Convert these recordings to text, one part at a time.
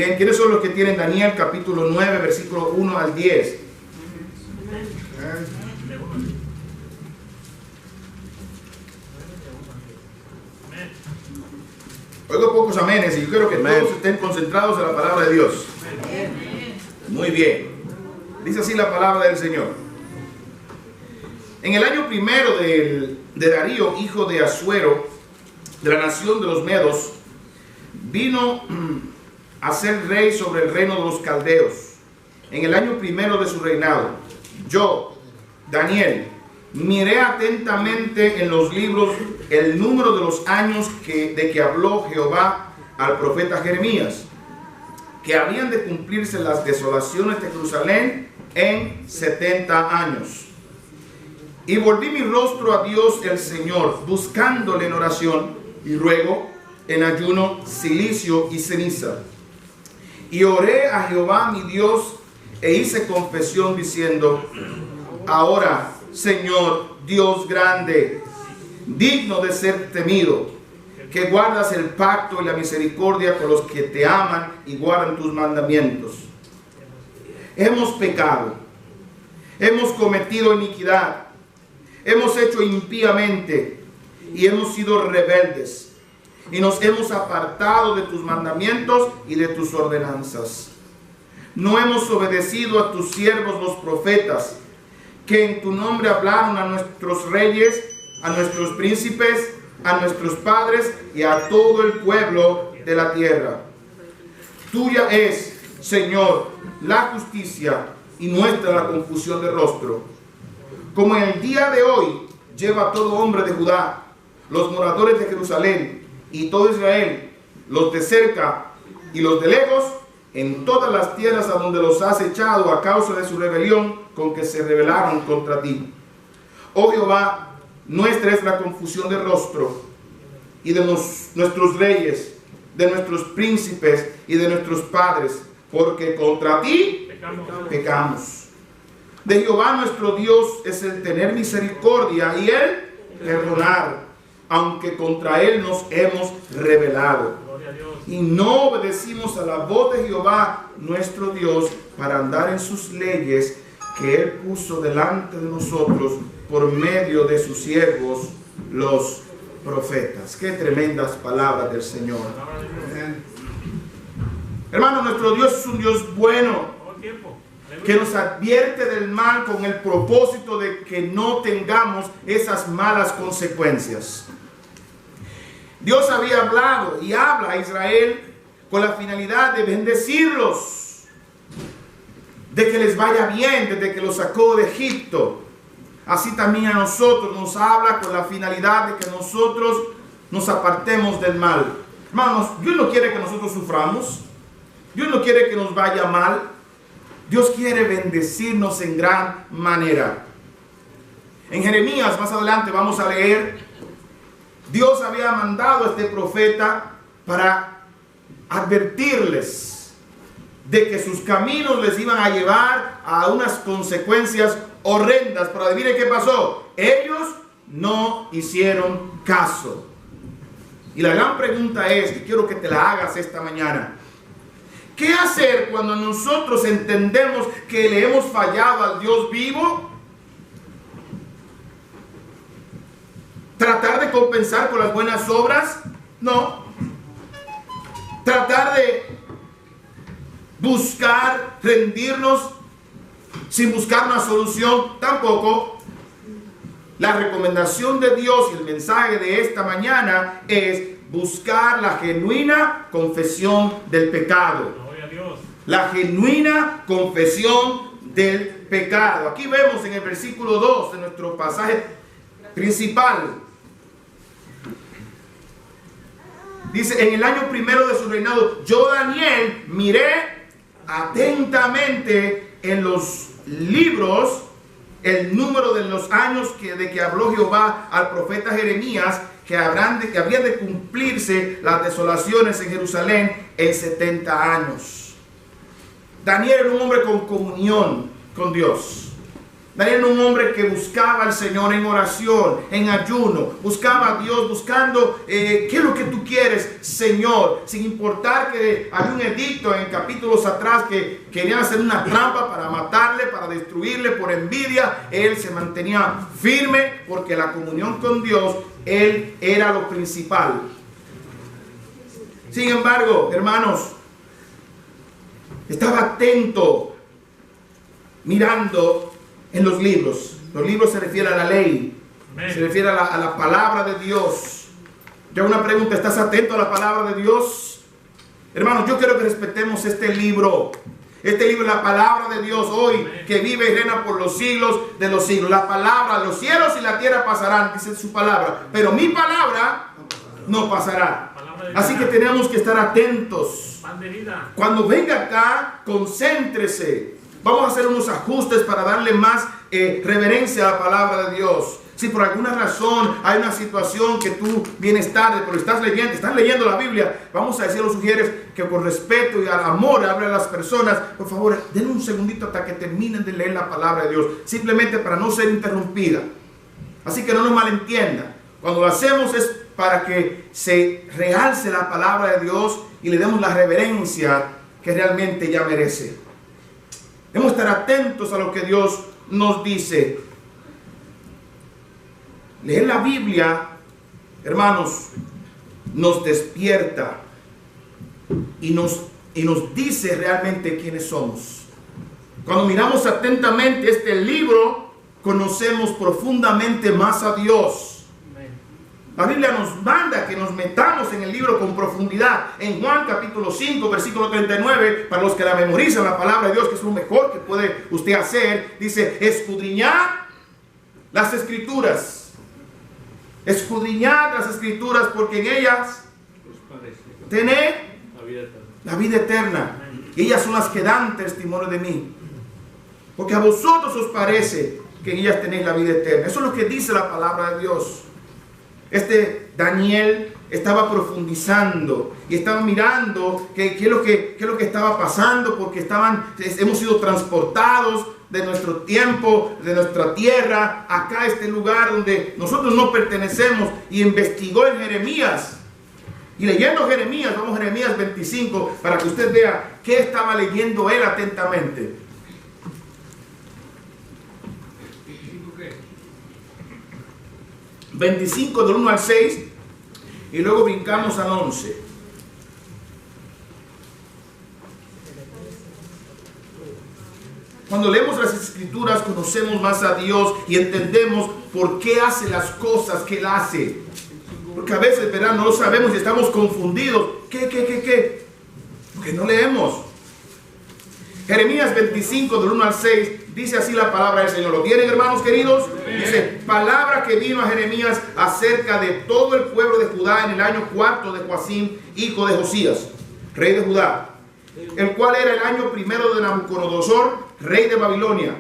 Bien, ¿quiénes son los que tienen Daniel capítulo 9, versículo 1 al 10? Oigo pocos amenes y yo quiero que todos estén concentrados en la palabra de Dios. Muy bien. Dice así la palabra del Señor. En el año primero de Darío, hijo de Asuero, de la nación de los Medos, vino a ser rey sobre el reino de los caldeos. En el año primero de su reinado, yo, Daniel, miré atentamente en los libros el número de los años de que habló Jehová al profeta Jeremías, que habían de cumplirse las desolaciones de Jerusalén en 70 años. Y volví mi rostro a Dios el Señor, buscándole en oración y ruego, en ayuno, cilicio y ceniza. Y oré a Jehová mi Dios e hice confesión diciendo: ahora, Señor, Dios grande, digno de ser temido, que guardas el pacto y la misericordia con los que te aman y guardan tus mandamientos. Hemos pecado, hemos cometido iniquidad, hemos hecho impíamente y hemos sido rebeldes, y nos hemos apartado de tus mandamientos y de tus ordenanzas. No hemos obedecido a tus siervos los profetas, que en tu nombre hablaron a nuestros reyes, a nuestros príncipes, a nuestros padres y a todo el pueblo de la tierra. Tuya es, Señor, la justicia y nuestra la confusión de rostro. Como en el día de hoy lleva todo hombre de Judá, los moradores de Jerusalén y todo Israel, los de cerca y los de lejos, en todas las tierras a donde los has echado a causa de su rebelión con que se rebelaron contra ti. Oh Jehová, nuestra es la confusión de rostro, y de nuestros reyes, de nuestros príncipes y de nuestros padres, porque contra ti pecamos. De Jehová nuestro Dios es el tener misericordia y el perdonar, aunque contra él nos hemos rebelado. Y no obedecimos a la voz de Jehová nuestro Dios para andar en sus leyes que él puso delante de nosotros por medio de sus siervos los profetas. Qué tremendas palabras del Señor. Hermano, nuestro Dios es un Dios bueno, que nos advierte del mal con el propósito de que no tengamos esas malas consecuencias. Dios había hablado y habla a Israel con la finalidad de bendecirlos, de que les vaya bien desde que los sacó de Egipto. Así también a nosotros nos habla con la finalidad de que nosotros nos apartemos del mal. Hermanos, Dios no quiere que nosotros suframos. Dios no quiere que nos vaya mal. Dios quiere bendecirnos en gran manera. En Jeremías, más adelante vamos a leer, Dios había mandado a este profeta para advertirles de que sus caminos les iban a llevar a unas consecuencias horrendas. Pero adivinen qué pasó. Ellos no hicieron caso. Y la gran pregunta es, y quiero que te la hagas esta mañana: ¿qué hacer cuando nosotros entendemos que le hemos fallado al Dios vivo? ¿Tratar de compensar con las buenas obras? No. ¿Tratar de buscar rendirnos sin buscar una solución? Tampoco. La recomendación de Dios y el mensaje de esta mañana es buscar la genuina confesión del pecado. La genuina confesión del pecado. Aquí vemos en el versículo 2 de nuestro pasaje principal. Dice: en el año primero de su reinado, yo, Daniel, miré atentamente en los libros el número de los años de que habló Jehová al profeta Jeremías, que habían de cumplirse las desolaciones en Jerusalén en 70 años. Daniel era un hombre con comunión con Dios. Daniel era un hombre que buscaba al Señor en oración, en ayuno, buscaba a Dios, buscando qué es lo que tú quieres, Señor, sin importar que había un edicto en capítulos atrás que querían hacer una trampa para matarle, para destruirle por envidia. Él se mantenía firme porque la comunión con Dios, él era lo principal. Sin embargo, hermanos, estaba atento, mirando en los libros. Los libros se refieren a la ley, se refiere a la palabra de Dios. Yo hago una pregunta: ¿estás atento a la palabra de Dios? Hermanos, yo quiero que respetemos este libro. Este libro es la palabra de Dios hoy, que vive y reina por los siglos de los siglos. La palabra, los cielos y la tierra pasarán, dice su palabra, pero mi palabra no pasará. Así que tenemos que estar atentos. Cuando venga acá, concéntrese. Vamos a hacer unos ajustes para darle más reverencia a la palabra de Dios. Si por alguna razón hay una situación que tú vienes tarde, pero estás leyendo la Biblia, vamos a decir a los sugieres que por respeto y al amor hable a las personas. Por favor, den un segundito hasta que terminen de leer la palabra de Dios, simplemente para no ser interrumpida. Así que no nos malentiendan. Cuando lo hacemos es para que se realce la palabra de Dios y le demos la reverencia que realmente ya merece. Debemos estar atentos a lo que Dios nos dice. Leer la Biblia, hermanos, nos despierta y nos dice realmente quiénes somos. Cuando miramos atentamente este libro, conocemos profundamente más a Dios. La Biblia nos manda que nos metamos en el libro con profundidad. En Juan capítulo 5, versículo 39, para los que la memorizan, la palabra de Dios, que es lo mejor que puede usted hacer, dice: escudriñad las escrituras. Escudriñad las escrituras, porque en ellas tened la vida eterna. Y ellas son las que dan testimonio de mí. Porque a vosotros os parece que en ellas tenéis la vida eterna. Eso es lo que dice la palabra de Dios. Daniel estaba profundizando y estaba mirando qué es lo que estaba pasando, porque hemos sido transportados de nuestro tiempo, de nuestra tierra, acá a este lugar donde nosotros no pertenecemos, y investigó en Jeremías. Y leyendo Jeremías, vamos a Jeremías 25, para que usted vea qué estaba leyendo él atentamente. 25 del 1 al 6 y luego brincamos al 11. Cuando leemos las escrituras conocemos más a Dios y entendemos por qué hace las cosas que Él hace. Porque a veces, ¿verdad?, no lo sabemos y estamos confundidos. ¿Qué? Porque no leemos. Jeremías 25 del 1 al 6 dice así la palabra del Señor. ¿Lo tienen, hermanos queridos? Dice: palabra que vino a Jeremías acerca de todo el pueblo de Judá en el año 4 de Joacim, hijo de Josías, rey de Judá, el cual era el año primero de Nabucodonosor, rey de Babilonia,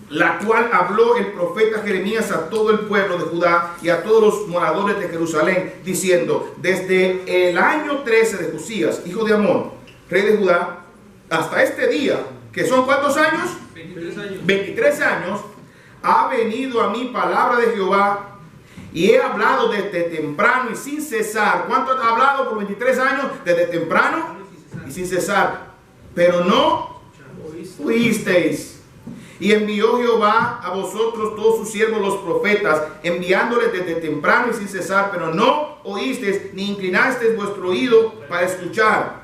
la cual habló el profeta Jeremías a todo el pueblo de Judá y a todos los moradores de Jerusalén, diciendo: desde el año 13 de Josías, hijo de Amón, rey de Judá, hasta este día, que son ¿cuántos años? 23 años, ha venido a mí palabra de Jehová, y he hablado desde temprano y sin cesar. ¿Cuánto ha hablado por 23 años? Desde temprano y sin cesar. Pero no oísteis. Y envió Jehová a vosotros todos sus siervos los profetas, enviándoles desde temprano y sin cesar, pero no oísteis ni inclinasteis vuestro oído para escuchar.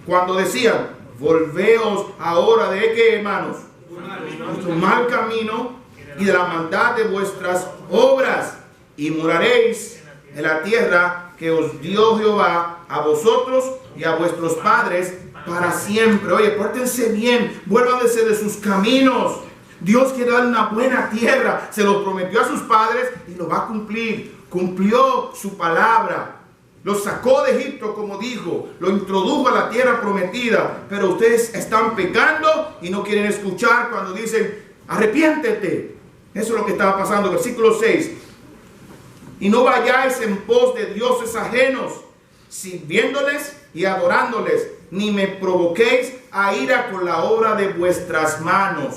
Cuando decían: volveos ahora de qué, hermanos, vuestro mal camino y de la maldad de vuestras obras, y moraréis en la tierra que os dio Jehová a vosotros y a vuestros padres para siempre. Oye, pórtense bien, vuélvanse de sus caminos. Dios quiere dar una buena tierra, se lo prometió a sus padres y lo va a cumplir. Cumplió su palabra. Los sacó de Egipto, como dijo, lo introdujo a la tierra prometida, pero ustedes están pecando y no quieren escuchar cuando dicen: arrepiéntete. Eso es lo que estaba pasando. Versículo 6. Y no vayáis en pos de dioses ajenos, sirviéndoles y adorándoles, ni me provoquéis a ira con la obra de vuestras manos.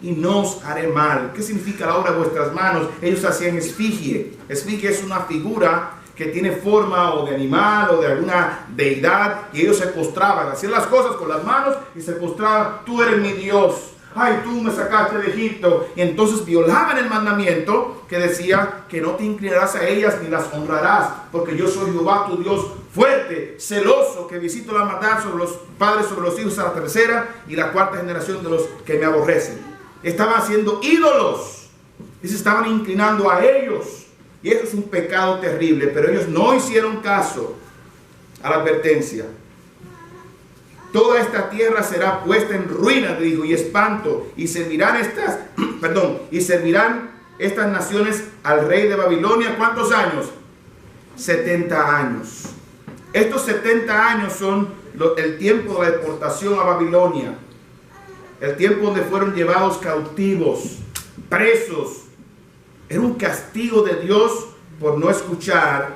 y no os haré mal. ¿Qué significa la obra de vuestras manos? Ellos hacían esfinge. Esfinge es una figura que tiene forma o de animal o de alguna deidad, y ellos se postraban, hacían las cosas con las manos y se postraban. Tú eres mi Dios, ay, tú me sacaste de Egipto. Y entonces violaban el mandamiento que decía que no te inclinarás a ellas ni las honrarás, porque yo soy Jehová tu Dios, fuerte, celoso, que visito la maldad sobre los padres, sobre los hijos a la tercera y la cuarta generación de los que me aborrecen. Estaban haciendo ídolos y se estaban inclinando a ellos. Y eso es un pecado terrible, pero ellos no hicieron caso a la advertencia. Toda esta tierra será puesta en ruina, dijo, y espanto, y servirán estas naciones al rey de Babilonia. ¿Cuántos años? 70 años. Estos 70 años son el tiempo de la deportación a Babilonia, el tiempo donde fueron llevados cautivos, presos. Era un castigo de Dios por no escuchar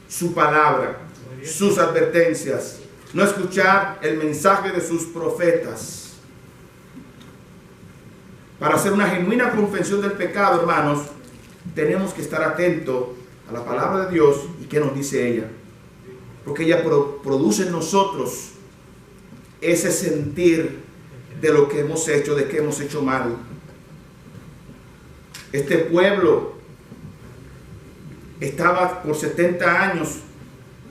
su palabra, sus advertencias, no escuchar el mensaje de sus profetas. Para hacer una genuina confesión del pecado, hermanos, tenemos que estar atentos a la palabra de Dios y qué nos dice ella. Porque ella produce en nosotros ese sentir de lo que hemos hecho, de que hemos hecho mal. Este pueblo estaba por 70 años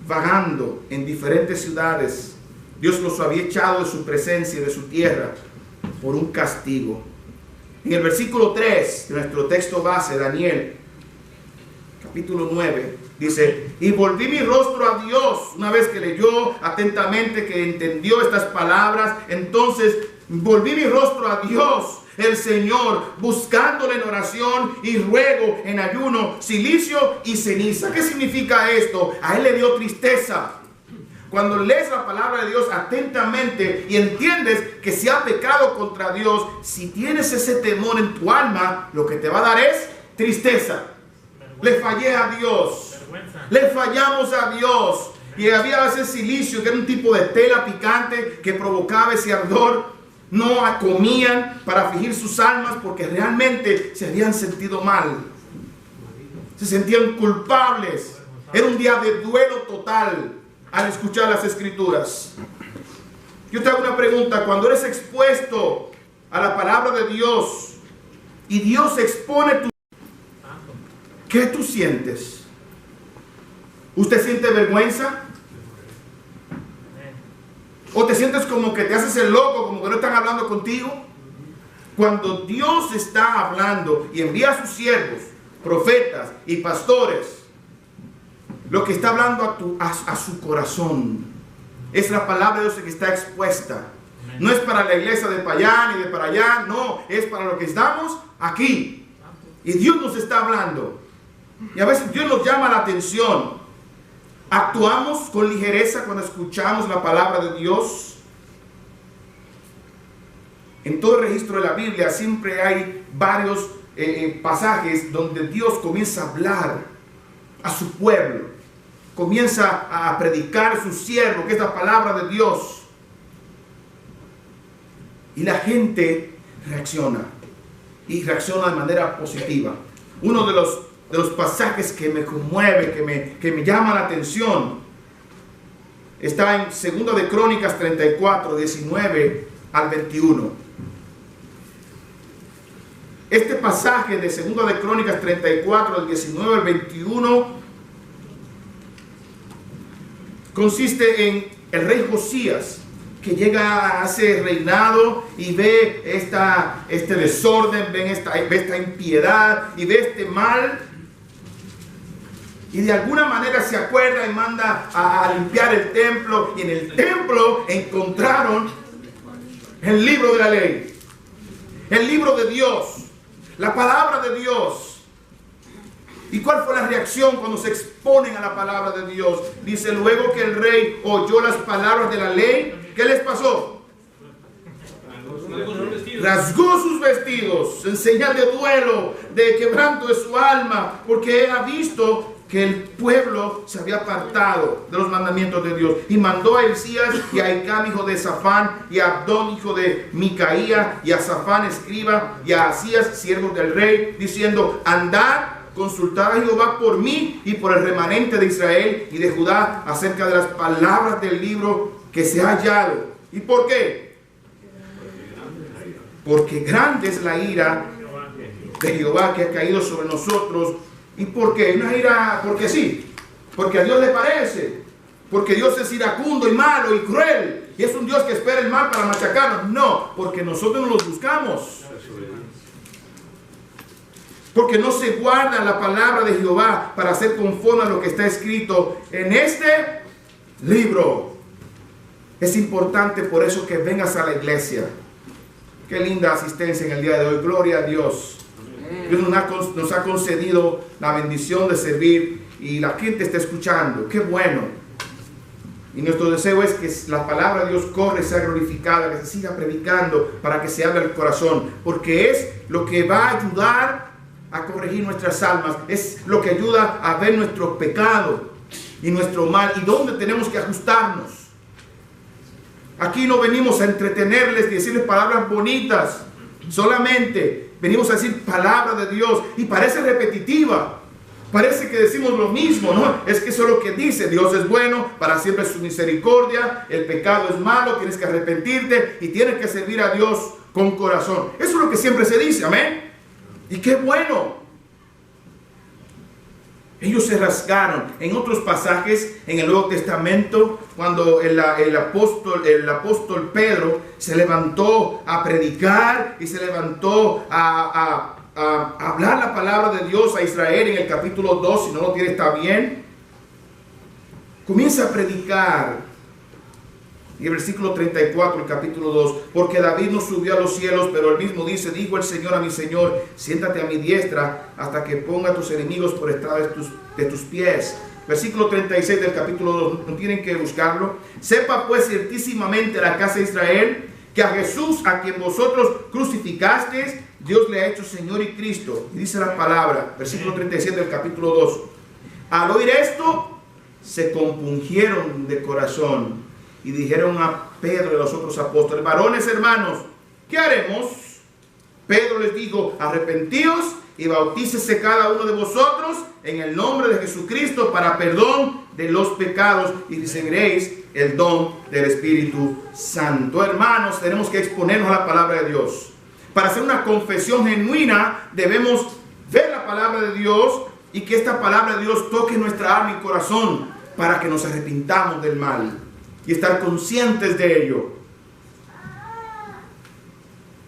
vagando en diferentes ciudades. Dios los había echado de su presencia y de su tierra por un castigo. En el versículo 3 de nuestro texto base, Daniel, capítulo 9, dice: y volví mi rostro a Dios. Una vez que leyó atentamente, que entendió estas palabras, entonces volví mi rostro a Dios, el Señor, buscándole en oración y ruego, en ayuno, cilicio y ceniza. ¿Qué significa esto? A él le dio tristeza. Cuando lees la palabra de Dios atentamente y entiendes que se ha pecado contra Dios, si tienes ese temor en tu alma, lo que te va a dar es tristeza. Le fallé a Dios. Le fallamos a Dios. Y había a veces silicio, que era un tipo de tela picante que provocaba ese ardor. No comían para afligir sus almas porque realmente se habían sentido mal. Se sentían culpables. Era un día de duelo total al escuchar las escrituras. Yo te hago una pregunta. Cuando eres expuesto a la palabra de Dios y Dios expone tu... ¿Qué tú sientes? ¿Usted siente vergüenza? ¿O te sientes como que te haces el loco, como que no están hablando contigo? Cuando Dios está hablando y envía a sus siervos, profetas y pastores, lo que está hablando a su corazón es la palabra de Dios que está expuesta. No es para la iglesia de para allá ni de para allá, no, es para lo que estamos aquí. Y Dios nos está hablando. Y a veces Dios nos llama la atención. ¿Actuamos con ligereza cuando escuchamos la palabra de Dios? En todo el registro de la Biblia siempre hay varios pasajes donde Dios comienza a hablar a su pueblo, comienza a predicar a su siervo, que es la palabra de Dios. Y la gente reacciona, y reacciona de manera positiva. Uno de los pasajes que me conmueve, que me llama la atención, está en 2 de Crónicas 34, 19 al 21. Este pasaje de 2 de Crónicas 34, del 19 al 21, consiste en el rey Josías, que llega a ese reinado y ve este desorden, ve esta impiedad y ve este mal. Y de alguna manera se acuerda y manda a limpiar el templo. Y en el templo encontraron el libro de la ley, el libro de Dios, la palabra de Dios. ¿Y cuál fue la reacción cuando se exponen a la palabra de Dios? Dice: luego que el rey oyó las palabras de la ley, ¿qué les pasó? Rasgó sus vestidos en señal de duelo, de quebranto de su alma, porque él ha visto que el pueblo se había apartado de los mandamientos de Dios, y mandó a Hilcías y a Hicam hijo de Safán y a Abdón hijo de Micaía y a Safán escriba y a Asías siervos del rey, diciendo: andad, consultad a Jehová por mí y por el remanente de Israel y de Judá acerca de las palabras del libro que se ha hallado. ¿Y por qué? Porque grande es la ira de Jehová que ha caído sobre nosotros. ¿Y por qué? Una ira porque sí, porque a Dios le parece, porque Dios es iracundo y malo y cruel, y es un Dios que espera el mal para machacarnos. No, porque nosotros no los buscamos, porque no se guarda la palabra de Jehová para hacer conforme a lo que está escrito en este libro. Es importante por eso que vengas a la iglesia. Qué linda asistencia en el día de hoy, gloria a Dios. Dios nos ha concedido la bendición de servir y la gente está escuchando. Qué bueno. Y nuestro deseo es que la palabra de Dios corra y sea glorificada, que se siga predicando para que se abra el corazón, porque es lo que va a ayudar a corregir nuestras almas, es lo que ayuda a ver nuestro pecado y nuestro mal y dónde tenemos que ajustarnos. Aquí no venimos a entretenerles y decirles palabras bonitas, solamente venimos a decir palabra de Dios, y parece repetitiva, parece que decimos lo mismo, ¿no? Es que eso es lo que dice: Dios es bueno, para siempre es su misericordia, el pecado es malo, tienes que arrepentirte y tienes que servir a Dios con corazón. Eso es lo que siempre se dice, amén. Y qué bueno. Ellos se rasgaron. En otros pasajes en el Nuevo Testamento, cuando el apóstol Pedro se levantó a predicar y se levantó a hablar la palabra de Dios a Israel, en el capítulo 2, si no lo tiene está bien, comienza a predicar. Y el versículo 34, el capítulo 2: porque David no subió a los cielos, pero él mismo dice: dijo el Señor a mi Señor, siéntate a mi diestra hasta que ponga a tus enemigos por estrado de tus pies. Versículo 36 del capítulo 2, no tienen que buscarlo. Sepa pues ciertísimamente la casa de Israel que a Jesús, a quien vosotros crucificasteis, Dios le ha hecho Señor y Cristo. Y dice la palabra, versículo 37 del capítulo 2: al oír esto, se compungieron de corazón y dijeron a Pedro y los otros apóstoles: varones hermanos, ¿qué haremos? Pedro les dijo: arrepentíos y bautícese cada uno de vosotros en el nombre de Jesucristo para perdón de los pecados y recibiréis el don del Espíritu Santo. Hermanos, tenemos que exponernos a la palabra de Dios. Para hacer una confesión genuina debemos ver la palabra de Dios y que esta palabra de Dios toque nuestra alma y corazón para que nos arrepintamos del mal y estar conscientes de ello.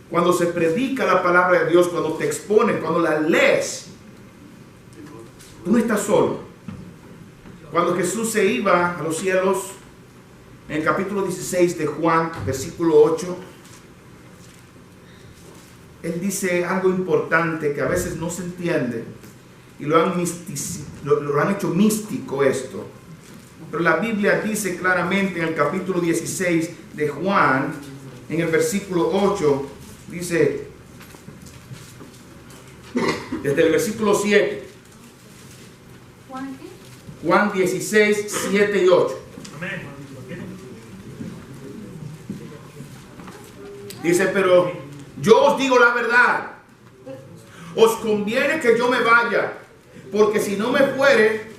Cuando se predica la palabra de Dios, cuando te expones, cuando la lees, tú no estás solo. Cuando Jesús se iba a los cielos, en el capítulo 16 de Juan, versículo 8, Él dice algo importante que a veces no se entiende y lo han hecho místico esto. Pero la Biblia dice claramente en el capítulo 16 de Juan, en el versículo 8, dice, desde el versículo 7, Juan 16, 7 y 8. Dice: pero yo os digo la verdad, os conviene que yo me vaya, porque si no me fuere,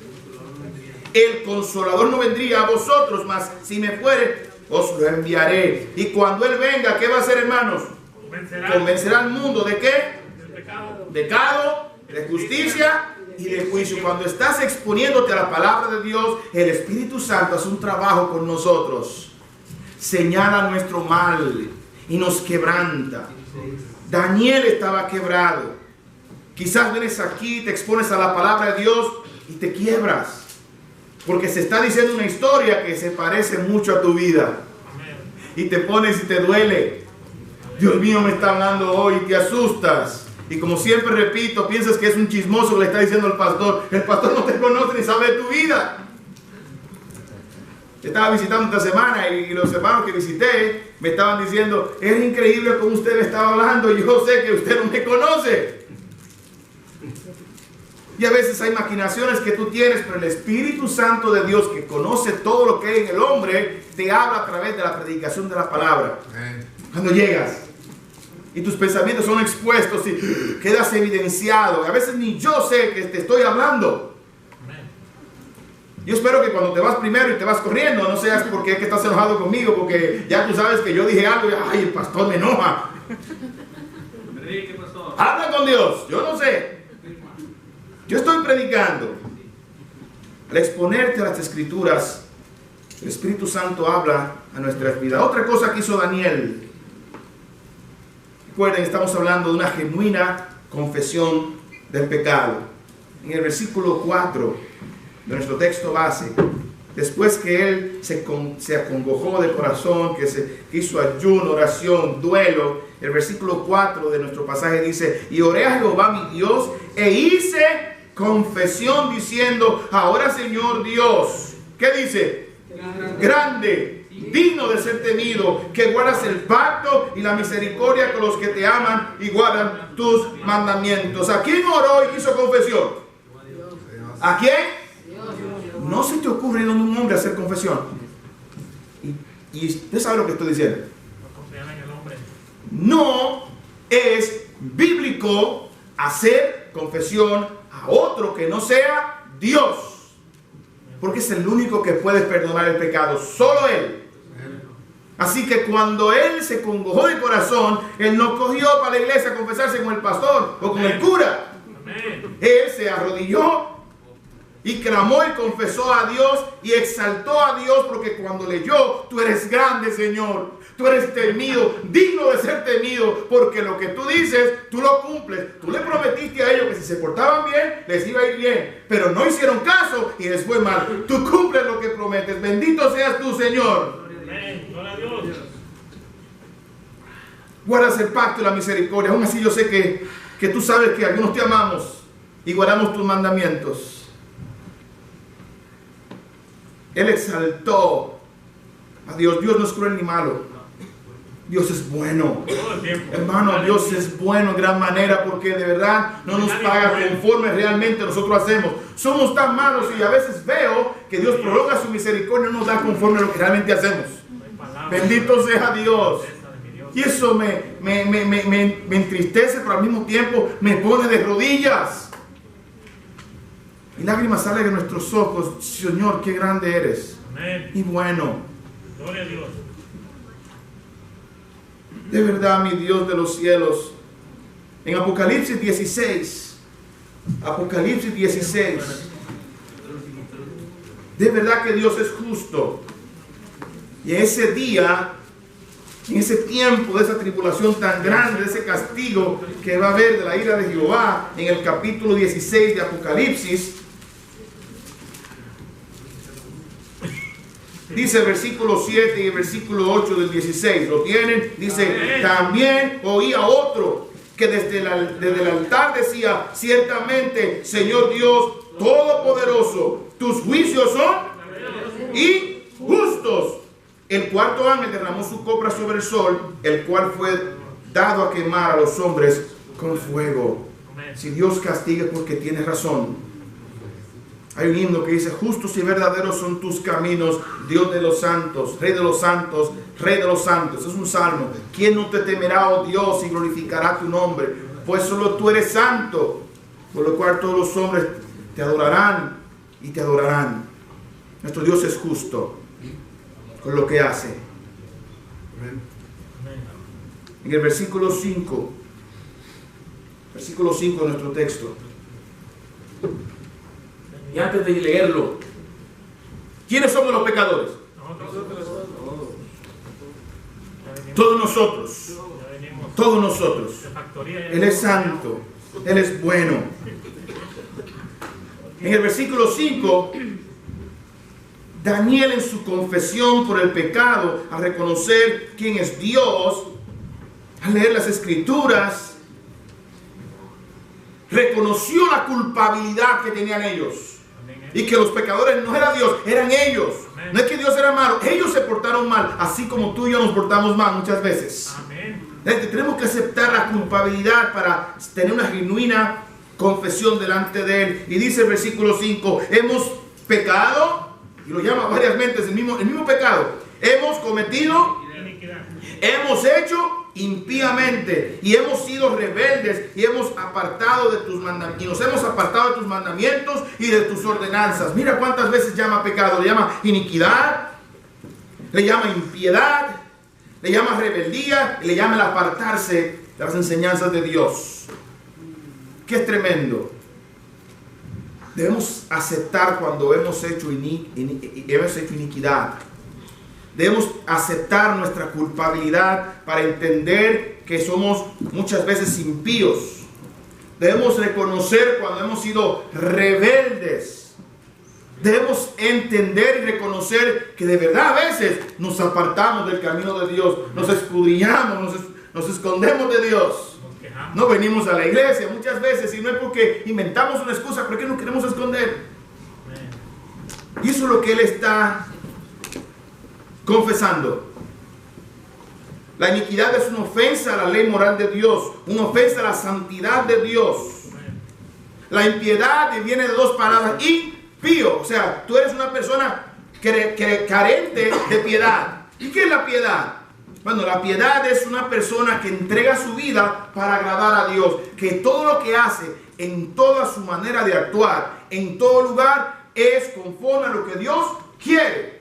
el Consolador no vendría a vosotros, mas si me fuere, os lo enviaré. Y cuando Él venga, ¿qué va a hacer, hermanos? Convencerá al mundo ¿de qué? De pecado, de justicia y de juicio. Cuando estás exponiéndote a la palabra de Dios, el Espíritu Santo hace un trabajo con nosotros, señala nuestro mal y nos quebranta. Daniel estaba quebrado. Quizás vienes aquí, te expones a la palabra de Dios y te quiebras, porque se está diciendo una historia que se parece mucho a tu vida. Y te pones y te duele. Dios mío, me está hablando hoy, y te asustas. Y como siempre repito, piensas que es un chismoso que le está diciendo al pastor. El pastor no te conoce ni sabe de tu vida. Estaba visitando esta semana y los hermanos que visité me estaban diciendo: es increíble cómo usted me estaba hablando, yo sé que usted no me conoce. Y a veces hay maquinaciones que tú tienes, pero el Espíritu Santo de Dios, que conoce todo lo que hay en el hombre, te habla a través de la predicación de la palabra. Cuando llegas y tus pensamientos son expuestos y quedas evidenciado, a veces ni yo sé que te estoy hablando. Yo espero que cuando te vas primero y te vas corriendo, no seas porque es que estás enojado conmigo, porque ya tú sabes que yo dije algo y ay, el pastor me enoja. ¿Qué pasó? Habla con Dios, yo no sé. Yo estoy predicando. Al exponerte a las Escrituras, el Espíritu Santo habla a nuestras vidas. Otra cosa que hizo Daniel. Recuerden, estamos hablando de una genuina confesión del pecado. En el versículo 4 de nuestro texto base, después que él se acongojó de corazón, que hizo ayuno, oración, duelo, el versículo 4 de nuestro pasaje dice: y oré a Jehová mi Dios e hice confesión diciendo: ahora, Señor Dios, ¿qué dice? Grande, digno de ser temido, que guardas el pacto y la misericordia con los que te aman y guardan tus mandamientos. ¿A quién oró y hizo confesión? ¿A quién? No se te ocurre a un hombre hacer confesión. Y usted sabe lo que estoy diciendo. No es bíblico hacer confesión a otro que no sea Dios, porque es el único que puede perdonar el pecado, solo Él. Así que cuando él se congojó de corazón, él no cogió para la iglesia a confesarse con el pastor o con el cura. Él se arrodilló y clamó y confesó a Dios y exaltó a Dios, porque cuando leyó: tú eres grande, Señor, tú eres temido, digno de ser temido, porque lo que tú dices, tú lo cumples. Tú le prometiste a ellos que si se portaban bien, les iba a ir bien, pero no hicieron caso y les fue mal. Tú cumples lo que prometes. Bendito seas tú, Señor. Gloria a Dios. Guardas el pacto y la misericordia. Aún así yo sé que tú sabes que algunos te amamos y guardamos tus mandamientos. Él exaltó a Dios. Dios no es cruel ni malo. Dios es bueno. Hermano, Dios es bueno en gran manera, porque de verdad no nos paga conforme realmente nosotros hacemos. Somos tan malos y a veces veo que Dios prolonga su misericordia y no nos da conforme a lo que realmente hacemos. Bendito sea Dios. Y eso me entristece, pero al mismo tiempo me pone de rodillas. Y lágrimas salen de nuestros ojos. Señor, qué grande eres. Amén. Y bueno. Gloria a Dios. De verdad, mi Dios de los cielos. En Apocalipsis 16. Apocalipsis 16. De verdad que Dios es justo. Y en ese día, en ese tiempo de esa tribulación tan grande, de ese castigo que va a haber de la ira de Jehová, en el capítulo 16 de Apocalipsis, dice el versículo 7 y el versículo 8 del 16, ¿lo tienen? Dice: también oí a otro que desde el altar decía: ciertamente, Señor Dios Todopoderoso, tus juicios son y justos. El cuarto ángel derramó su copra sobre el sol, el cual fue dado a quemar a los hombres con fuego. Si Dios castiga es porque tiene razón. Hay un himno que dice: justos y verdaderos son tus caminos, Dios de los santos, Rey de los santos, Rey de los santos. Es un salmo. ¿Quién no te temerá, oh Dios, y glorificará tu nombre? Pues solo tú eres santo, por lo cual todos los hombres te adorarán y te adorarán. Nuestro Dios es justo con lo que hace. En el versículo 5 de nuestro texto, y antes de leerlo, ¿quiénes somos los pecadores? Todos nosotros. Todos nosotros. Él es santo, Él es bueno. En el versículo 5, Daniel, en su confesión por el pecado, a reconocer quién es Dios, al leer las Escrituras, reconoció la culpabilidad que tenían ellos. Y que los pecadores no era Dios, eran ellos. No es que Dios era malo, ellos se portaron mal, así como tú y yo nos portamos mal muchas veces. Tenemos que aceptar la culpabilidad para tener una genuina confesión delante de Él. Y dice el versículo 5, hemos pecado, y lo llama varias veces el mismo pecado. Hemos cometido Iniquidad. hemos hecho impíamente y hemos sido rebeldes y hemos apartado de tus mandamientos, y nos hemos apartado de tus mandamientos y de tus ordenanzas. Mira cuántas veces llama pecado. Le llama iniquidad, le llama impiedad, le llama rebeldía y le llama el apartarse de las enseñanzas de Dios. Qué tremendo. Debemos aceptar cuando hemos hecho iniquidad. Debemos aceptar nuestra culpabilidad para entender que somos muchas veces impíos. Debemos reconocer cuando hemos sido rebeldes. Debemos entender y reconocer que de verdad a veces nos apartamos del camino de Dios, nos escudriñamos, nos escondemos de Dios. No venimos a la iglesia muchas veces y no es porque inventamos una excusa, porque nos queremos esconder. Y eso es lo que Él está confesando. La iniquidad es una ofensa a la ley moral de Dios, una ofensa a la santidad de Dios. La impiedad viene de dos palabras: impío, o sea, tú eres una persona carente de piedad. ¿Y qué es la piedad? Bueno, la piedad es una persona que entrega su vida para agradar a Dios, que todo lo que hace, en toda su manera de actuar, en todo lugar, es conforme a lo que Dios quiere.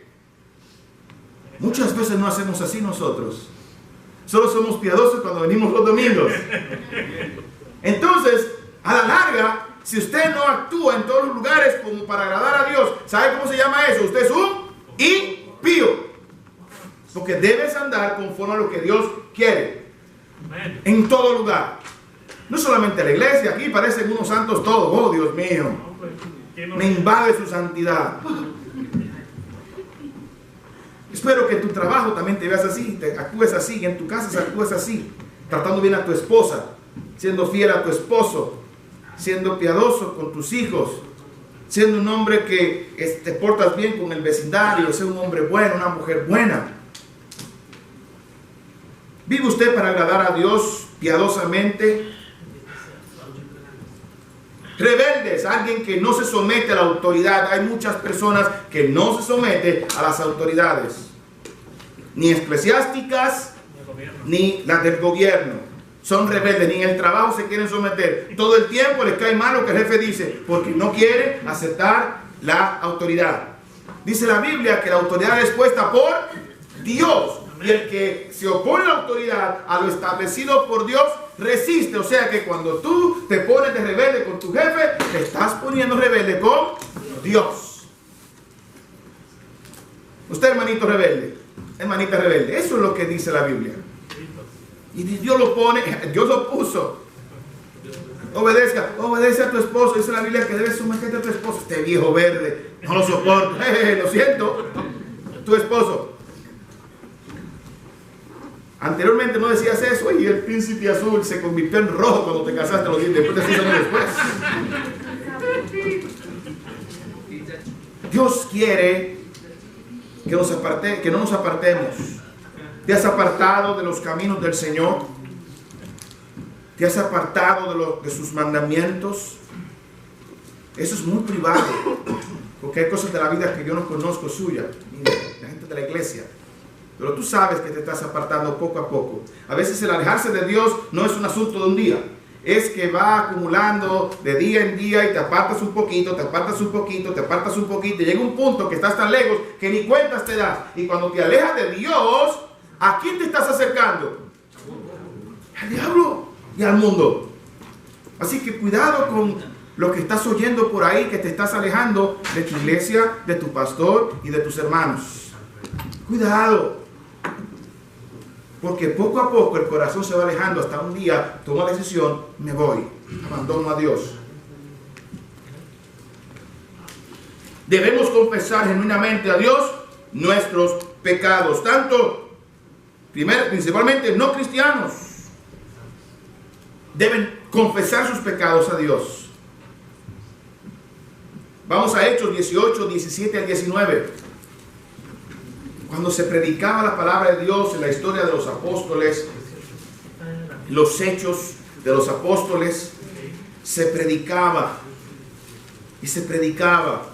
Muchas veces no hacemos así nosotros. Solo somos piadosos cuando venimos los domingos. Entonces, a la larga, si usted no actúa en todos los lugares como para agradar a Dios, ¿sabe cómo se llama eso? Usted es un impío. Porque debes andar conforme a lo que Dios quiere. En todo lugar. No solamente la iglesia, aquí parecen unos santos todos. Oh, Dios mío. Me invade su santidad. Espero que en tu trabajo también te veas así, te actúes así, en tu casa actúes así, tratando bien a tu esposa, siendo fiel a tu esposo, siendo piadoso con tus hijos, siendo un hombre que te portas bien con el vecindario, ser un hombre bueno, una mujer buena. ¿Vive usted para agradar a Dios piadosamente? Rebeldes, alguien que no se somete a la autoridad. Hay muchas personas que no se someten a las autoridades, ni eclesiásticas, ni las del gobierno. Son rebeldes, ni en el trabajo se quieren someter. Todo el tiempo les cae mal lo que el jefe dice, porque no quieren aceptar la autoridad. Dice la Biblia que la autoridad es puesta por Dios. Y el que se opone a la autoridad, a lo establecido por Dios, resiste. O sea que cuando tú te pones de rebelde con tu jefe, te estás poniendo rebelde con Dios. Usted, hermanito rebelde, hermanita rebelde, eso es lo que dice la Biblia. Y Dios lo pone, Dios lo puso. Obedece a tu esposo. Dice la Biblia que debes someterte a tu esposo. Este viejo verde, no lo soporto. Lo siento, tu esposo. Anteriormente no decías eso y el príncipe azul se convirtió en rojo cuando te casaste los 10 después de 6 años después. Dios quiere que no nos apartemos. ¿Te has apartado de los caminos del Señor? ¿Te has apartado de sus mandamientos? Eso es muy privado, porque hay cosas de la vida que yo no conozco suya, la gente de la iglesia. Pero tú sabes que te estás apartando poco a poco. A veces el alejarse de Dios no es un asunto de un día. Es que va acumulando de día en día y te apartas un poquito, te apartas un poquito, te apartas un poquito. Y llega un punto que estás tan lejos que ni cuentas te das. Y cuando te alejas de Dios, ¿a quién te estás acercando? Al diablo y al mundo. Así que cuidado con lo que estás oyendo por ahí, que te estás alejando de tu iglesia, de tu pastor y de tus hermanos. Cuidado. Porque poco a poco el corazón se va alejando hasta un día toma la decisión, me voy, abandono a Dios. Debemos confesar genuinamente a Dios nuestros pecados, principalmente no cristianos. Deben confesar sus pecados a Dios. Vamos a Hechos 18, 17 al 19. Cuando se predicaba la palabra de Dios en la historia de los apóstoles, los hechos de los apóstoles, se predicaba y se predicaba.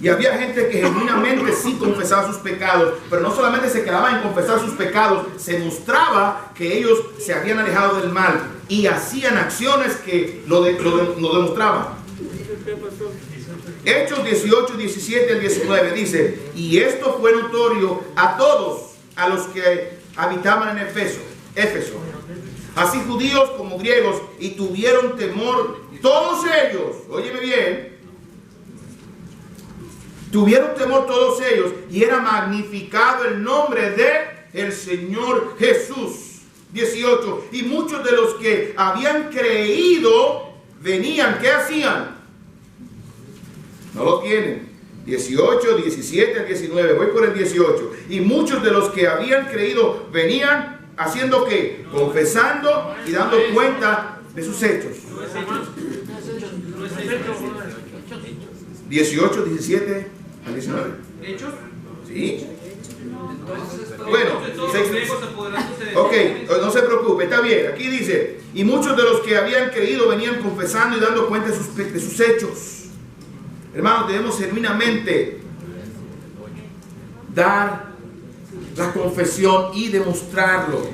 Y había gente que genuinamente sí confesaba sus pecados, pero no solamente se quedaba en confesar sus pecados, se mostraba que ellos se habían alejado del mal y hacían acciones que lo demostraban. Hechos 18, 17 al 19 dice: y esto fue notorio a todos a los que habitaban en Éfeso, así judíos como griegos, y tuvieron temor todos ellos. Óyeme bien. Tuvieron temor todos ellos, y era magnificado el nombre de el Señor Jesús. 18. Y muchos de los que habían creído venían. ¿Qué hacían? No lo tienen. 18, 17 al 19. Voy por el 18. Y muchos de los que habían creído venían haciendo ¿qué? Confesando y dando cuenta de sus hechos. 18, 17 al 19. ¿Hechos? Sí. Bueno, ok, no se preocupe, está bien. Aquí dice: y muchos de los que habían creído venían confesando y dando cuenta de sus hechos. Hermanos, debemos genuinamente dar la confesión y demostrarlo.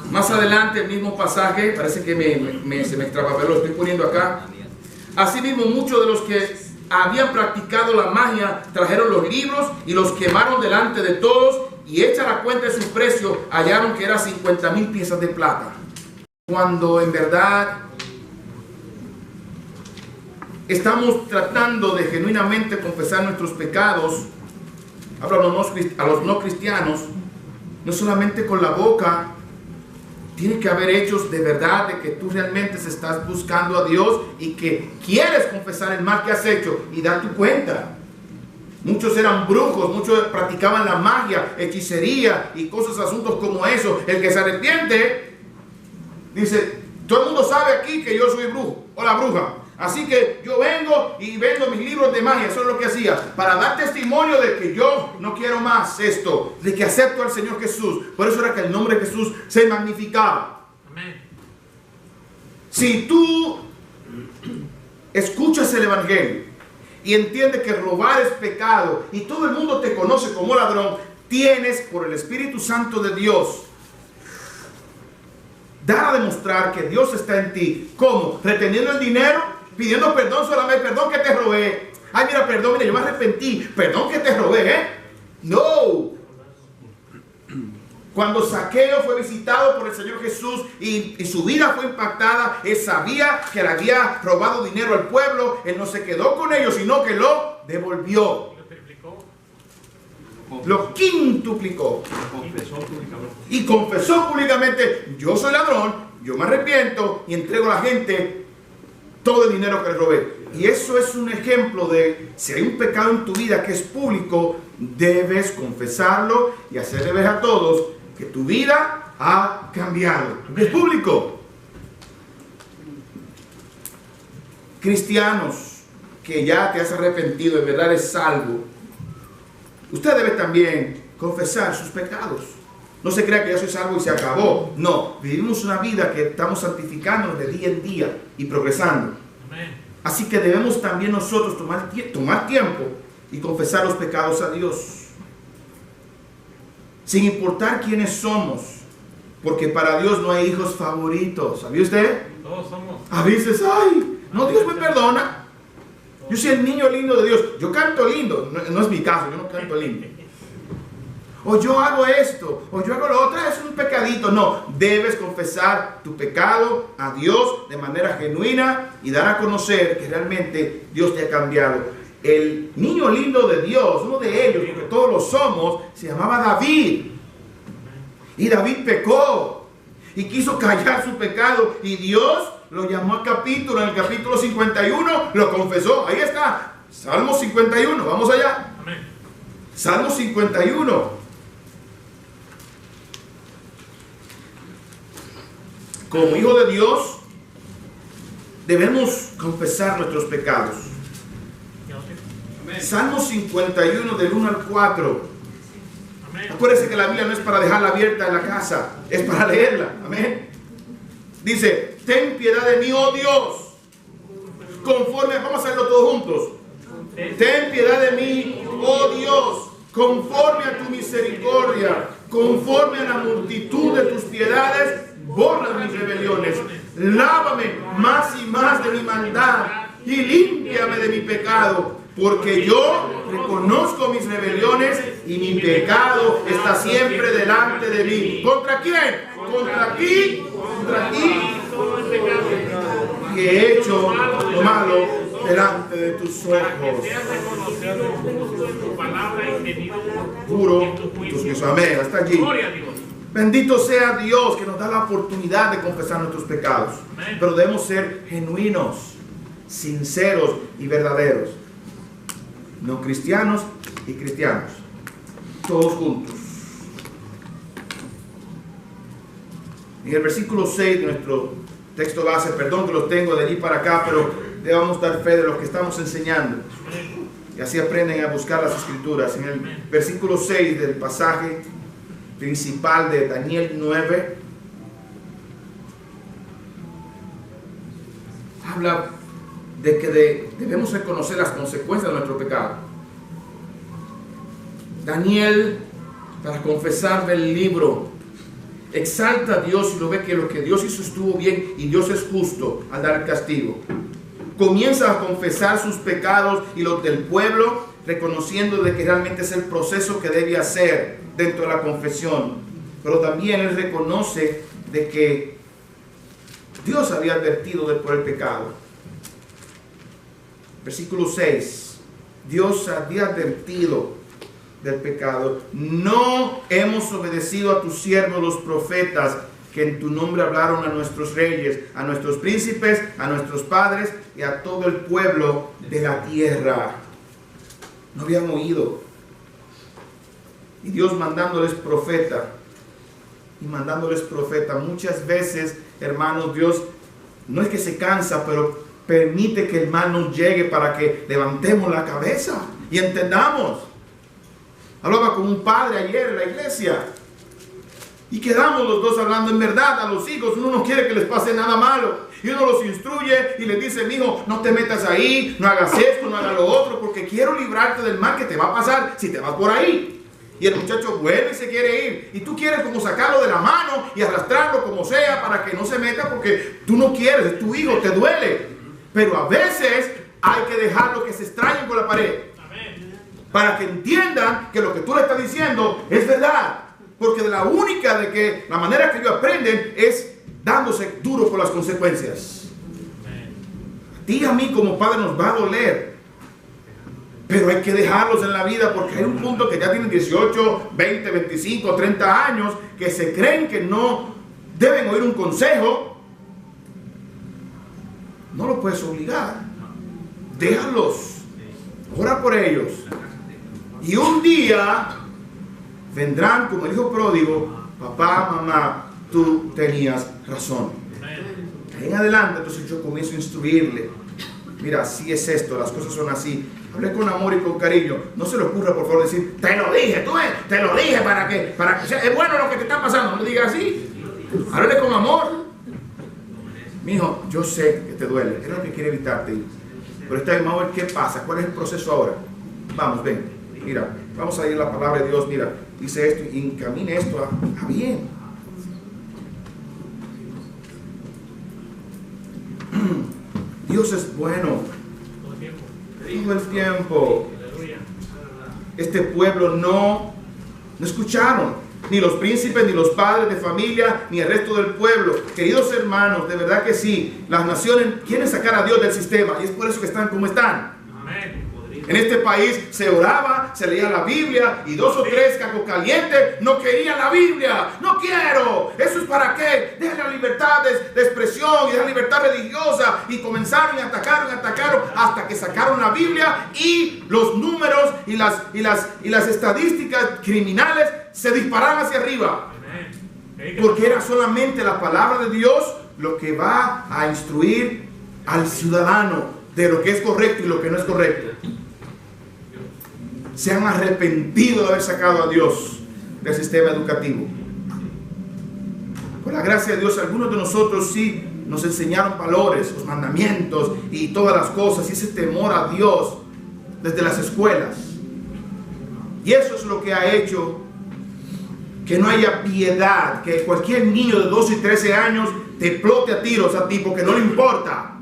Más adelante, el mismo pasaje, parece que se me extrapoló, lo estoy poniendo acá. Asimismo, muchos de los que habían practicado la magia trajeron los libros y los quemaron delante de todos, y hecha la cuenta de su precio, hallaron que eran 50,000 piezas de plata. Cuando en verdad estamos tratando de genuinamente confesar nuestros pecados, hablo a los no cristianos, no solamente con la boca. Tiene que haber hechos de verdad, de que tú realmente estás buscando a Dios y que quieres confesar el mal que has hecho y dar tu cuenta. Muchos eran brujos, muchos practicaban la magia, hechicería y cosas, asuntos como eso. El que se arrepiente dice: todo el mundo sabe aquí que yo soy brujo o la bruja, así que yo vengo y vendo mis libros de magia. Eso es lo que hacía, para dar testimonio de que yo no quiero más esto, de que acepto al Señor Jesús. Por eso era que el nombre de Jesús se magnificaba. Amén. Si tú escuchas el Evangelio y entiendes que robar es pecado y todo el mundo te conoce como ladrón, tienes, por el Espíritu Santo de Dios, dar a demostrar que Dios está en ti. ¿Cómo? Reteniendo el dinero, pidiendo perdón solamente. Perdón que te robé. Ay, mira, perdón, mira, yo me arrepentí. Perdón que te robé, No. Cuando Zaqueo fue visitado por el Señor Jesús y su vida fue impactada, él sabía que le había robado dinero al pueblo. Él no se quedó con ellos, sino que lo devolvió. Lo quintuplicó. Y confesó públicamente: yo soy ladrón, yo me arrepiento y entrego a la gente todo el dinero que le robé. Y eso es un ejemplo de, si hay un pecado en tu vida que es público, debes confesarlo y hacerle ver a todos que tu vida ha cambiado. Es público. Cristianos que ya te has arrepentido, en verdad eres salvo, usted debe también confesar sus pecados. No se crea que ya soy salvo y se acabó. No, vivimos una vida que estamos santificándonos de día en día y progresando. Amén. Así que debemos también nosotros tomar tiempo y confesar los pecados a Dios, sin importar quiénes somos, porque para Dios no hay hijos favoritos. ¿Sabía usted? Todos somos. A veces, ay, no, Dios me perdona. Yo soy el niño lindo de Dios. Yo canto lindo. No es mi caso, yo no canto lindo. O yo hago esto, o yo hago lo otro, es un pecadito. No, debes confesar tu pecado a Dios de manera genuina y dar a conocer que realmente Dios te ha cambiado. El niño lindo de Dios, uno de ellos, porque todos lo somos, se llamaba David. Y David pecó y quiso callar su pecado, y Dios lo llamó al capítulo. En el capítulo 51 lo confesó. Ahí está, Salmo 51. Vamos allá. Amén. Salmo 51. Como hijo de Dios, debemos confesar nuestros pecados. Amén. Salmo 51 del 1 al 4. Amén. Acuérdense que la Biblia no es para dejarla abierta en la casa, es para leerla. Amén. Dice, ten piedad de mí, oh Dios, conforme, vamos a hacerlo todos juntos. Ten piedad de mí, oh Dios, conforme a tu misericordia, conforme a la multitud de tus piedades, borra mis rebeliones. Lávame más y más de mi maldad y límpiame de mi pecado, porque yo reconozco mis rebeliones y mi pecado está siempre delante de mí. ¿Contra quién? Contra ti, y he hecho lo malo delante de tus ojos. Juro tus pies. Amén. Hasta allí. Bendito sea Dios que nos da la oportunidad de confesar nuestros pecados. Pero debemos ser genuinos, sinceros y verdaderos. No cristianos y cristianos. Todos juntos. En el versículo 6 de nuestro texto base, perdón que lo tengo de allí para acá, pero debemos dar fe de lo que estamos enseñando. Y así aprenden a buscar las escrituras. En el versículo 6 del pasaje principal de Daniel 9, habla de que debemos reconocer las consecuencias de nuestro pecado. Daniel, para confesar del libro, exalta a Dios y lo ve que lo que Dios hizo estuvo bien y Dios es justo al dar castigo. Comienza a confesar sus pecados y los del pueblo, reconociendo de que realmente es el proceso que debe hacer dentro de la confesión. Pero también él reconoce de que Dios había advertido por el pecado. Versículo 6. Dios había advertido del pecado. No hemos obedecido a tus siervos los profetas, que en tu nombre hablaron a nuestros reyes, a nuestros príncipes, a nuestros padres y a todo el pueblo de la tierra. No habían oído. Y Dios mandándoles profeta. Y mandándoles profeta. Muchas veces, hermanos, Dios no es que se cansa, pero permite que el mal nos llegue para que levantemos la cabeza y entendamos. Hablaba con un padre ayer en la iglesia y quedamos los dos hablando en verdad a los hijos. Uno no quiere que les pase nada malo y uno los instruye y les dice: mijo, no te metas ahí, no hagas esto, no hagas lo otro, porque quiero librarte del mal que te va a pasar si te vas por ahí. Y el muchacho vuelve y se quiere ir y tú quieres como sacarlo de la mano y arrastrarlo como sea para que no se meta, porque tú no quieres, es tu hijo, te duele. Pero a veces hay que dejarlo que se extrañen con la pared para que entiendan que lo que tú le estás diciendo es verdad. Porque la manera que ellos aprenden es dándose duro por las consecuencias. A ti y a mí como padre nos va a doler, pero hay que dejarlos en la vida, porque hay un punto que ya tienen 18, 20, 25, 30 años, que se creen que no deben oír un consejo. No lo puedes obligar. Déjalos. Ora por ellos. Y un día vendrán como el hijo pródigo: papá, mamá, tú tenías razón. En adelante, entonces yo comienzo a instruirle: mira, así es esto, las cosas son así. Hablé con amor y con cariño. No se le ocurra, por favor, decir: te lo dije, te lo dije para que o sea, es bueno lo que te está pasando. No le digas así. Háblale con amor. Mijo, yo sé que te duele, es lo que quiere evitarte. Pero está bien, vamos a ver qué pasa, cuál es el proceso ahora. Vamos, ven, mira, vamos a ir a la palabra de Dios. Mira, dice esto y encamine esto a bien. Dios es bueno todo el tiempo. Este pueblo no escucharon, ni los príncipes, ni los padres de familia, ni el resto del pueblo. Queridos hermanos, de verdad que sí, las naciones quieren sacar a Dios del sistema y es por eso que están como están. En este país se oraba, se leía la Biblia y 2 o 3 cacos calientes no querían la Biblia. No quiero. ¿Eso es para qué? Dejen la libertad de expresión y la libertad religiosa. Y comenzaron y atacaron hasta que sacaron la Biblia y los números y las estadísticas criminales se dispararon hacia arriba. Porque era solamente la palabra de Dios lo que va a instruir al ciudadano de lo que es correcto y lo que no es correcto. Se han arrepentido de haber sacado a Dios del sistema educativo. Por la gracia de Dios, algunos de nosotros sí nos enseñaron valores, los mandamientos y todas las cosas, y ese temor a Dios desde las escuelas. Y eso es lo que ha hecho que no haya piedad, que cualquier niño de 12 y 13 años te explote a tiros a ti porque no le importa.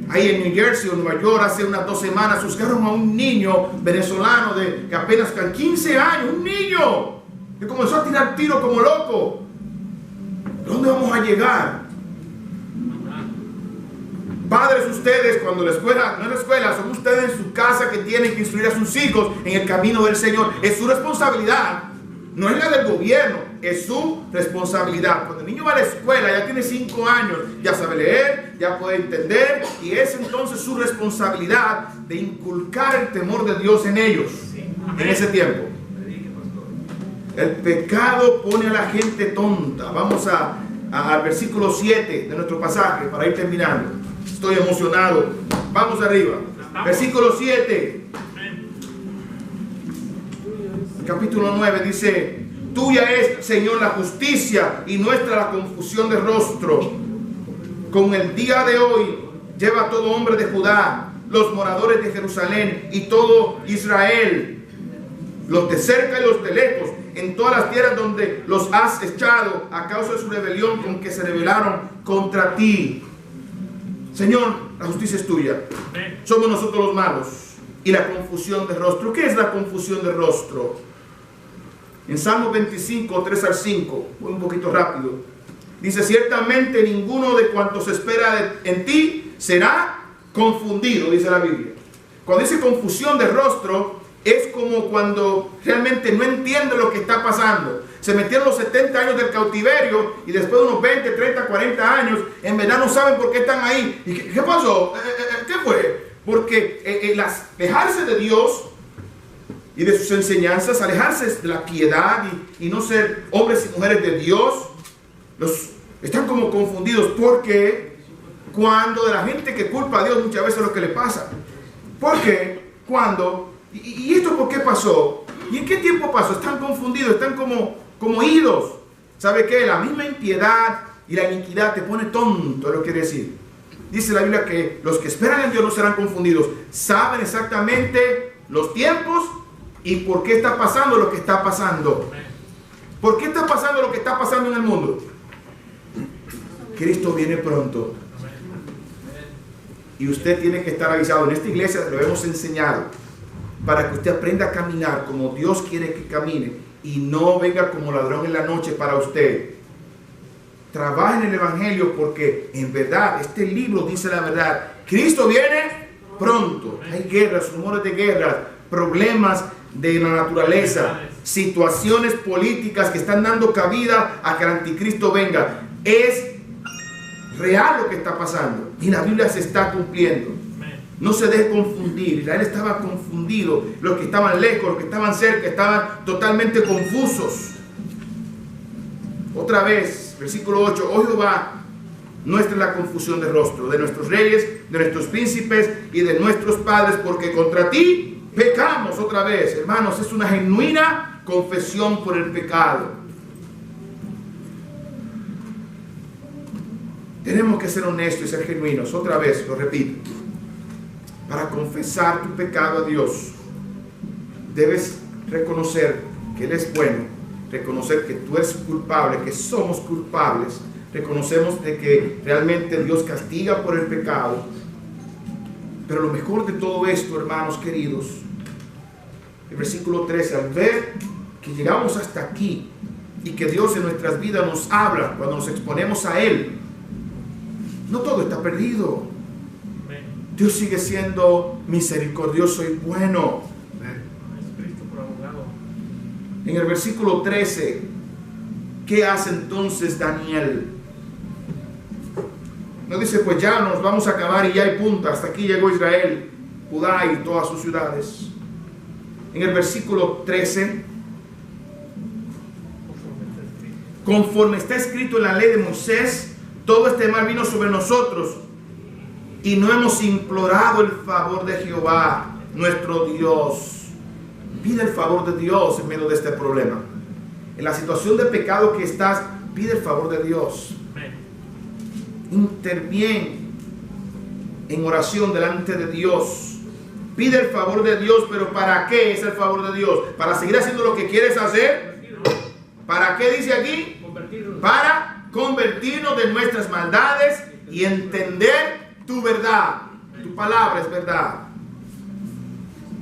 Ahí en New Jersey o Nueva York hace unas 2 semanas buscaron a un niño venezolano que apenas 15 años, un niño que comenzó a tirar tiros como loco. ¿Dónde vamos a llegar? Padres, ustedes, cuando la escuela, no es la escuela, son ustedes en su casa que tienen que instruir a sus hijos en el camino del Señor. Es su responsabilidad, no es la del gobierno, es su responsabilidad. Cuando el niño va a la escuela, ya tiene 5 años, ya sabe leer, ya puede entender, y es entonces su responsabilidad de inculcar el temor de Dios en ellos, en ese tiempo. El pecado pone a la gente tonta. Vamos al versículo 7 de nuestro pasaje para ir terminando. Estoy emocionado. Vamos arriba. Versículo 7. Capítulo 9 dice: tuya es, Señor, la justicia y nuestra la confusión de rostro. Con el día de hoy lleva todo hombre de Judá, los moradores de Jerusalén y todo Israel, los de cerca y los de lejos, en todas las tierras donde los has echado a causa de su rebelión con que se rebelaron contra ti. Señor, la justicia es tuya. Somos nosotros los malos. Y la confusión de rostro. ¿Qué es la confusión de rostro? En Salmo 25, 3 al 5, voy un poquito rápido. Dice: ciertamente ninguno de cuantos espera en ti será confundido, dice la Biblia. Cuando dice confusión de rostro, es como cuando realmente no entiende lo que está pasando. Se metieron los 70 años del cautiverio y después de unos 20, 30, 40 años, en verdad no saben por qué están ahí. ¿Y qué pasó? ¿Qué fue? Porque alejarse de Dios y de sus enseñanzas, alejarse de la piedad y no ser hombres y mujeres de Dios, están como confundidos. Porque cuando de la gente que culpa a Dios muchas veces es lo que le pasa. Porque cuando... ¿Y esto por qué pasó? ¿Y en qué tiempo pasó? Están confundidos, están como idos. ¿Sabe qué? La misma impiedad y la iniquidad te pone tonto, lo que quiere decir. Dice la Biblia que los que esperan en Dios no serán confundidos. Saben exactamente los tiempos y por qué está pasando lo que está pasando. ¿Por qué está pasando lo que está pasando en el mundo? Cristo viene pronto. Y usted tiene que estar avisado. En esta iglesia lo hemos enseñado para que usted aprenda a caminar como Dios quiere que camine y no venga como ladrón en la noche para usted. Trabaje en el Evangelio porque en verdad este libro dice la verdad. Cristo viene pronto. Hay guerras, rumores de guerras, problemas de la naturaleza, situaciones políticas que están dando cabida a que el anticristo venga. Es real lo que está pasando y la Biblia se está cumpliendo. No se deje confundir. Israel estaba confundido. Los que estaban lejos, los que estaban cerca, estaban totalmente confusos. Otra vez, versículo 8. Oh Jehová, nuestra es la confusión de rostro, de nuestros reyes, de nuestros príncipes y de nuestros padres, porque contra ti pecamos. Otra vez, hermanos, es una genuina confesión por el pecado. Tenemos que ser honestos y ser genuinos. Otra vez, lo repito. Para confesar tu pecado a Dios, debes reconocer que Él es bueno, reconocer que tú eres culpable, que somos culpables, reconocemos de que realmente Dios castiga por el pecado. Pero lo mejor de todo esto, hermanos queridos, el versículo 13, al ver que llegamos hasta aquí y que Dios en nuestras vidas nos habla cuando nos exponemos a Él, no todo está perdido. Dios sigue siendo misericordioso y bueno. En el versículo 13, ¿qué hace entonces Daniel? No dice, pues ya nos vamos a acabar y ya hay punta. Hasta aquí llegó Israel, Judá y todas sus ciudades. En el versículo 13, conforme está escrito en la ley de Moisés, todo este mal vino sobre nosotros y no hemos implorado el favor de Jehová, nuestro Dios. Pide el favor de Dios en medio de este problema. En la situación de pecado que estás, Pide el favor de Dios. Amén. Interviene en oración delante de Dios. Pide el favor de Dios, pero ¿para qué es el favor de Dios? ¿Para seguir haciendo lo que quieres hacer? ¿Para qué dice aquí? Para convertirnos de nuestras maldades y entender tu verdad. Tu palabra es verdad.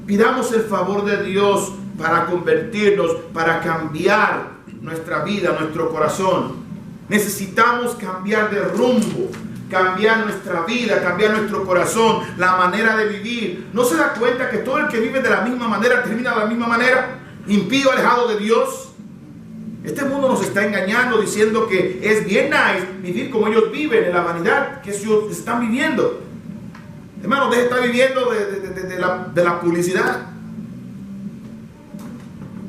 Pidamos el favor de Dios para convertirnos, para cambiar nuestra vida, nuestro corazón. Necesitamos cambiar de rumbo, cambiar nuestra vida, cambiar nuestro corazón, la manera de vivir. ¿No se da cuenta que todo el que vive de la misma manera termina de la misma manera? Impío, alejado de Dios. Este mundo nos está engañando diciendo que es bien nice vivir como ellos viven, en la vanidad que ellos están viviendo. Hermano, deje de estar viviendo de la publicidad,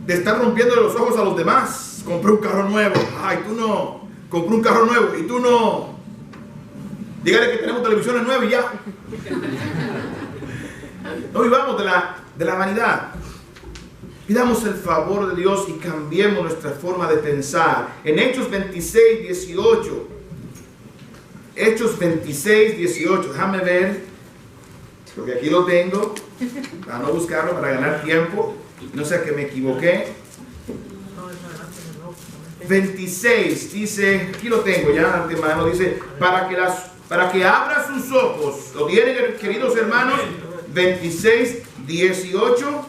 de estar rompiendo los ojos a los demás. Compré un carro nuevo. Ay, tú no. Compré un carro nuevo y tú no. Dígale que tenemos televisiones nuevas y ya. No vivamos de la vanidad. Pidamos el favor de Dios y cambiemos nuestra forma de pensar. En Hechos 26, 18. Hechos 26, 18. Déjame ver, porque aquí lo tengo, para no buscarlo, para ganar tiempo. No sé que me equivoqué. 26 dice, aquí lo tengo ya de antemano, dice, para que abra sus ojos. ¿Lo tienen, queridos hermanos? 26, 18.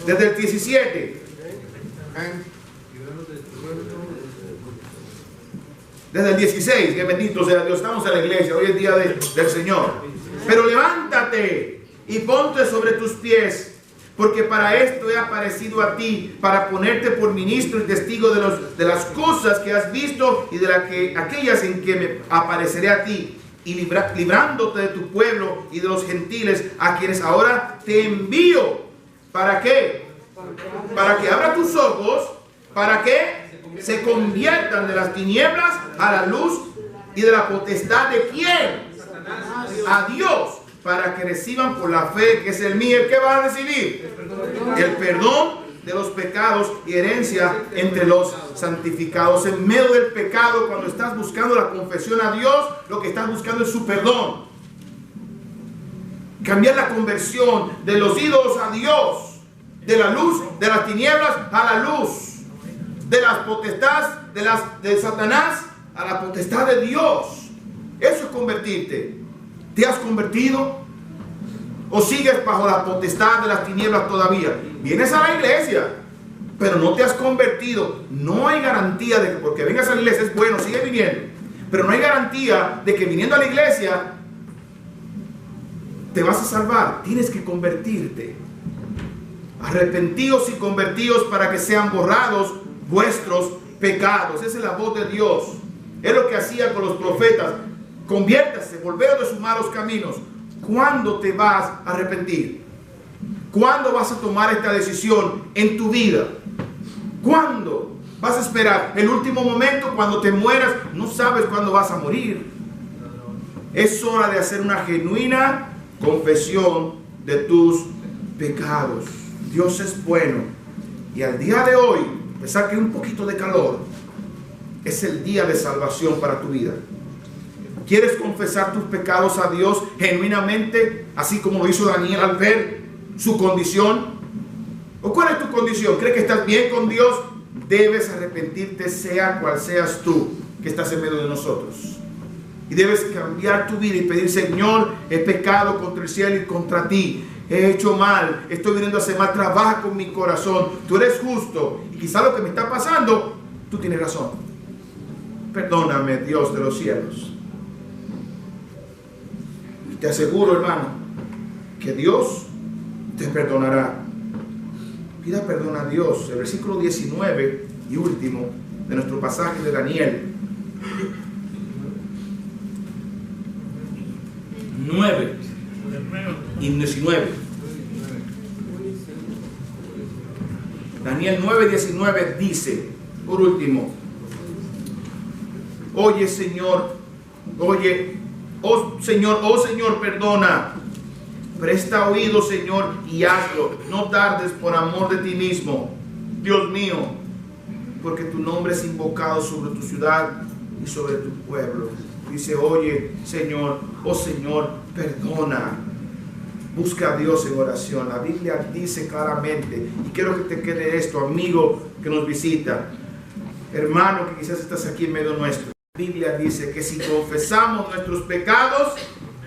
Desde el 17. Desde el 16, que bendito sea Dios, estamos en la iglesia, hoy es día del Señor. Pero levántate y ponte sobre tus pies, porque para esto he aparecido a ti, para ponerte por ministro y testigo de las cosas que has visto y de aquellas en que me apareceré a ti, y librándote de tu pueblo y de los gentiles, a quienes ahora te envío. ¿Para qué? Para que abra tus ojos, para que se conviertan de las tinieblas a la luz y de la potestad de quién? A Dios, para que reciban por la fe que es el mío. ¿Qué va a recibir? El perdón de los pecados y herencia entre los santificados. En medio del pecado, cuando estás buscando la confesión a Dios, lo que estás buscando es su perdón. Cambiar la conversión de los ídolos a Dios, de la luz, de las tinieblas a la luz, de las potestades de Satanás a la potestad de Dios. Eso es convertirte. ¿Te has convertido? ¿O sigues bajo la potestad de las tinieblas todavía? Vienes a la iglesia, pero no te has convertido. No hay garantía de que porque vengas a la iglesia es bueno, sigue viniendo. Pero no hay garantía de que viniendo a la iglesia te vas a salvar. Tienes que convertirte. Arrepentíos y convertíos para que sean borrados vuestros pecados. Esa es la voz de Dios. Es lo que hacía con los profetas. Conviértase, volveos de sus malos caminos. ¿Cuándo te vas a arrepentir? ¿Cuándo vas a tomar esta decisión en tu vida? ¿Cuándo vas a esperar? El último momento, cuando te mueras, no sabes cuándo vas a morir. Es hora de hacer una genuina confesión de tus pecados. Dios es bueno. Y al día de hoy, a pesar que hay un poquito de calor, es el día de salvación para tu vida. ¿Quieres confesar tus pecados a Dios genuinamente, así como lo hizo Daniel al ver su condición? ¿O cuál es tu condición? ¿Crees que estás bien con Dios? Debes arrepentirte, sea cual seas tú que estás en medio de nosotros. Y debes cambiar tu vida y pedir: Señor, he pecado contra el cielo y contra ti. He hecho mal, estoy viniendo a hacer mal, trabaja con mi corazón. Tú eres justo y quizá lo que me está pasando, tú tienes razón. Perdóname, Dios de los cielos. Y te aseguro, hermano, que Dios te perdonará. Pida perdón a Dios. El versículo 19 y último de nuestro pasaje de Daniel 9 y 19. Daniel 9:19 dice, por último: oye Señor, oh Señor, perdona. Presta oído, Señor, y hazlo. No tardes por amor de ti mismo. Dios mío, porque tu nombre es invocado sobre tu ciudad y sobre tu pueblo. Dice, oye, Señor, oh Señor, perdona. Busca a Dios en oración. La Biblia dice claramente, y quiero que te quede esto, amigo que nos visita, hermano que quizás estás aquí en medio nuestro. La Biblia dice que si confesamos nuestros pecados,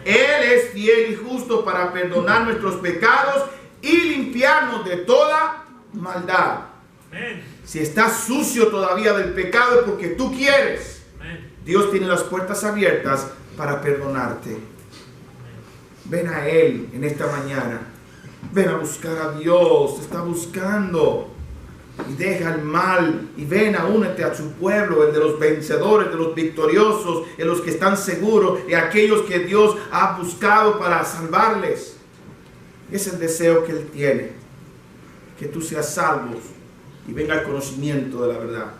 Él es fiel y justo para perdonar nuestros pecados y limpiarnos de toda maldad. Amén. Si estás sucio todavía del pecado es porque tú quieres. Amén. Dios tiene las puertas abiertas para perdonarte. Ven a Él en esta mañana. Ven a buscar a Dios. Te está buscando. Y deja el mal. Y ven a únete a su pueblo. El de los vencedores, de los victoriosos. De los que están seguros. Y aquellos que Dios ha buscado para salvarles. Es el deseo que Él tiene. Que tú seas salvo. Y venga al conocimiento de la verdad.